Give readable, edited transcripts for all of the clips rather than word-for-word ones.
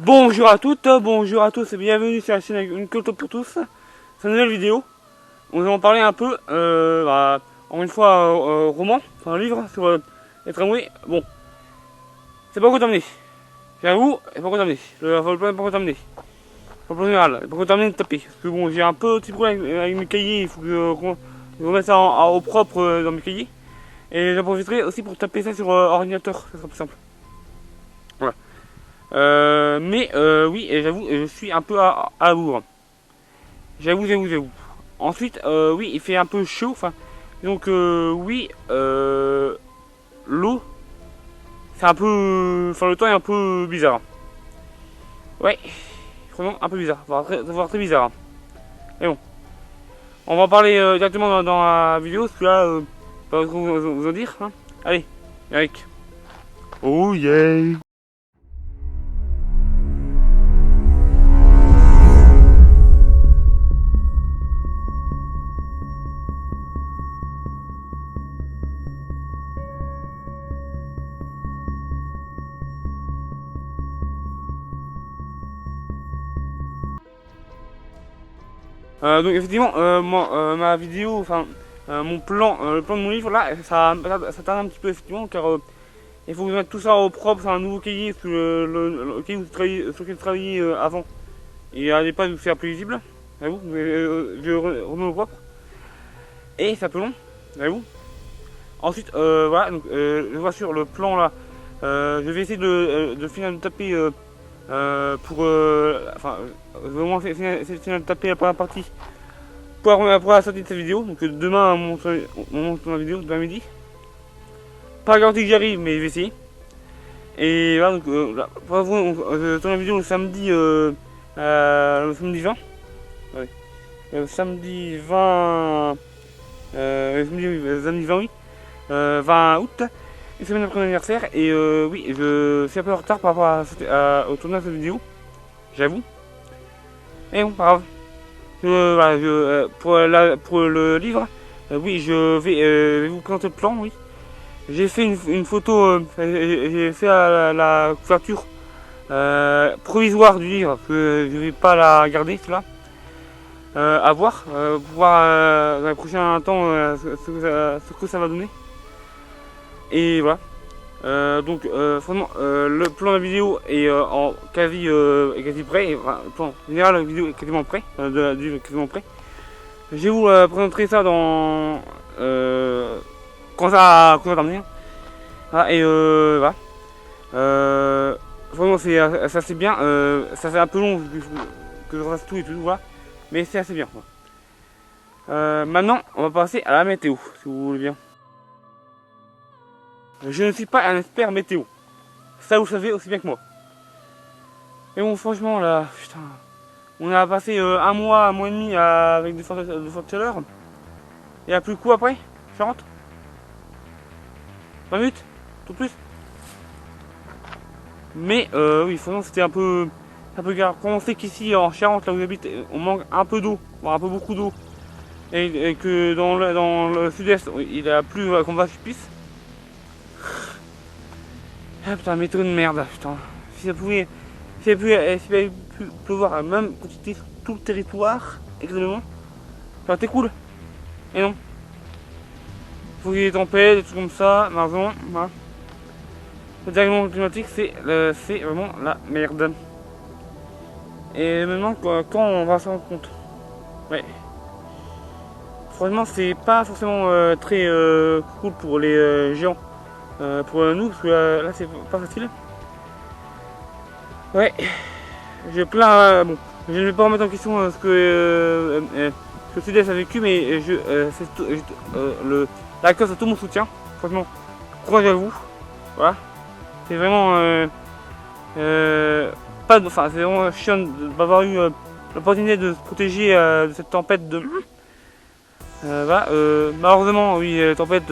Bonjour à toutes, bonjour à tous et bienvenue sur la chaîne Une Culture pour tous. C'est une nouvelle vidéo. Nous allons parler un peu, encore une fois, roman, enfin un livre sur les tramways. Bon, c'est pas encore terminé. J'avoue, c'est pas encore terminé. Le plan n'est pas encore terminé. Le plan général, c'est pas encore terminé de taper. Parce que bon, j'ai un petit problème avec mes cahiers, il faut que je remette ça au propre dans mes cahiers. Et j'en profiterai aussi pour taper ça sur ordinateur, ça sera plus simple. Voilà. Oui, et j'avoue, je suis un peu à la bourre. J'avoue. Ensuite, oui, il fait un peu chaud. Enfin, donc oui, l'eau, c'est un peu, enfin le temps est un peu bizarre. Ouais, vraiment un peu bizarre. Ça va voir très bizarre. Mais bon, on va en parler directement dans la vidéo, parce que là, pas trop vous en dire. Hein. Allez, Eric. Oh yeah. Donc effectivement, ma vidéo, enfin mon plan, le plan de mon livre là, ça tarde un petit peu effectivement car il faut que je mette tout ça au propre sur un nouveau cahier sur le cahier sur lequel je travaillais avant. Il y a des pages où c'est un peu lisible, j'avoue, mais je remets au propre. Et c'est un peu long, j'avoue. Ensuite, voilà, donc je vois sur le plan là, je vais essayer de finir de taper pour vraiment finir de taper la première partie pour la sortie de cette vidéo. Donc demain on monte la vidéo demain midi. Pas garanti que j'y arrive, mais je vais essayer. Et voilà, donc pour vous, je tourne la vidéo le samedi 20. Ouais. Le samedi 20. Samedi 20, oui. 20 août. Une semaine après mon anniversaire. Et oui, je suis un peu en retard par rapport au tournage de cette vidéo. J'avoue. Mais bon, pas grave. Voilà, pour le livre, oui, je vais vous présenter le plan, oui. J'ai fait une photo, j'ai fait la couverture provisoire du livre, parce que je ne vais pas la garder, cela. À voir, pour voir dans les prochains temps ce que ça va donner. Et voilà. Donc, vraiment, le plan de la vidéo est quasi prêt. Enfin, le plan général de la vidéo est quasiment prêt, du livre est quasiment prêt. Je vais vous présenter ça dans quand ça va terminer. Ah, et voilà. Vraiment, c'est assez bien. Ça fait un peu long que je refasse tout et tout, voilà. Mais c'est assez bien. Maintenant, on va passer à la météo, si vous voulez bien. Je ne suis pas un expert météo. Ça, vous savez aussi bien que moi. Mais bon, franchement, là, putain. On a passé un mois et demi avec des fortes chaleurs. Il a plu quoi après 40 20 minutes tout plus. Mais oui, franchement, c'était un peu grave. Quand on sait qu'ici en Charente, là où j'habite, on manque un peu d'eau, voire un peu beaucoup d'eau, et que dans le sud-est, il a plu comme va puisse. Ah putain, météo de merde, putain. Si ça pouvait pleuvoir même quantité sur tout le territoire, exactement, ça aurait été cool. Et non. Il faut qu'il y ait des tempêtes, des trucs comme ça, malheureusement, voilà. Le dérèglement climatique, c'est vraiment la merde. Et maintenant, quand on va s'en rendre compte. Ouais. Franchement, c'est pas forcément très cool pour les géants. Pour nous, parce que là, c'est pas facile. Ouais. J'ai plein. Bon, je ne vais pas remettre en question ce que le Sud-Est a vécu, mais la cause a tout mon soutien. Franchement, courage à vous. Voilà. C'est vraiment c'est vraiment chiant de ne pas avoir eu l'opportunité de se protéger de cette tempête de. Voilà. Malheureusement, oui, la tempête.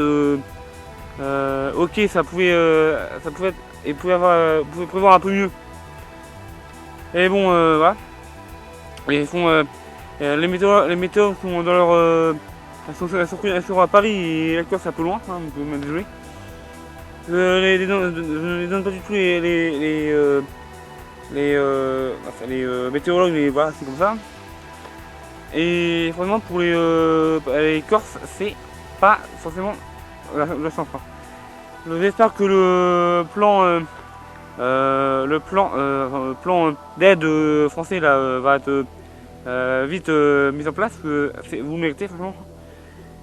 Ok, ça pouvait être, et pouvait prévoir un peu mieux. Et bon, voilà. Et ils font les météos sont dans leur elles sont à Paris et la Corse c'est un peu loin, hein, donc désolé. Je ne les donne pas du tout les météorologues, voilà, c'est comme ça. Et vraiment pour les Corses, c'est pas forcément la chance. J'espère que le plan d'aide français là, va être vite mis en place, que vous méritez franchement.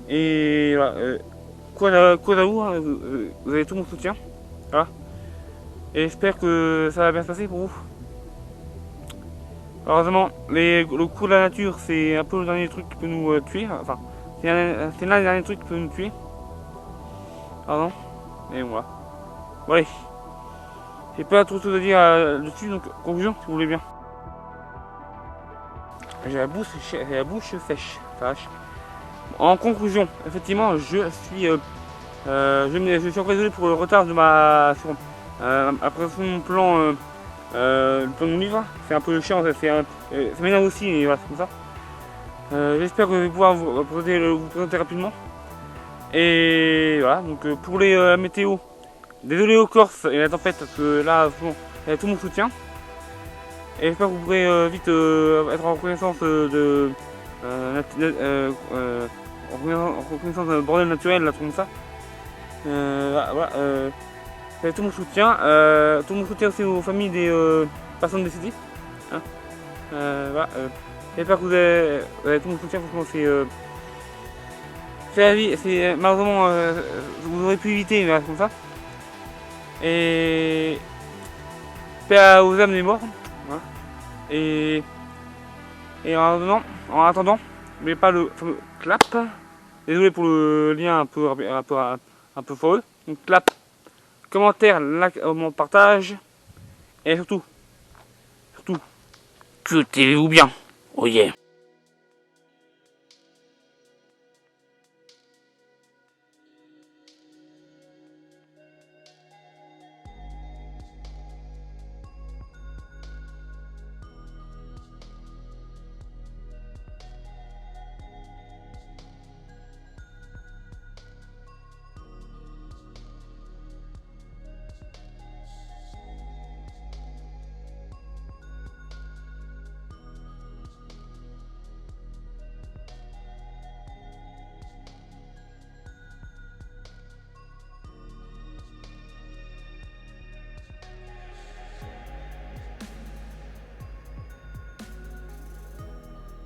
Et voilà, quoi à vous, hein, vous avez tout mon soutien. Voilà. Et j'espère que ça va bien se passer pour vous. Heureusement, le cours de la nature, c'est un peu le dernier truc qui peut nous tuer. Enfin, c'est l'un des derniers trucs qui peut nous tuer. Pardon. Et voilà. Bon allez. J'ai pas trop de choses à dire dessus, donc conclusion si vous voulez bien. J'ai la bouche sèche. Vache. En conclusion, effectivement, je suis encore désolé pour le retard de après mon plan, le plan de mon livre. C'est un peu chiant, ça m'énerve aussi, mais voilà, c'est comme ça. J'espère que je vais pouvoir vous présenter rapidement. Et voilà, donc pour les météos, désolé aux Corses et la tempête, parce que là, il y a tout mon soutien. Et j'espère que vous pourrez vite être en reconnaissance en reconnaissance d'un bordel naturel, là, comme ça. Voilà, vous avez tout mon soutien. Tout mon soutien aussi aux familles des personnes décédées. Hein. Voilà, j'espère que vous avez tout mon soutien, franchement, c'est la vie, c'est malheureusement, vous aurez pu éviter, mais comme ça. Et paix aux âmes des morts. Voilà. Et en attendant, n'oubliez pas le fameux clap. Désolé pour le lien un peu foireux. Donc clap, commentaire, like, partage. Et surtout, cuitez-vous bien. Oh yeah.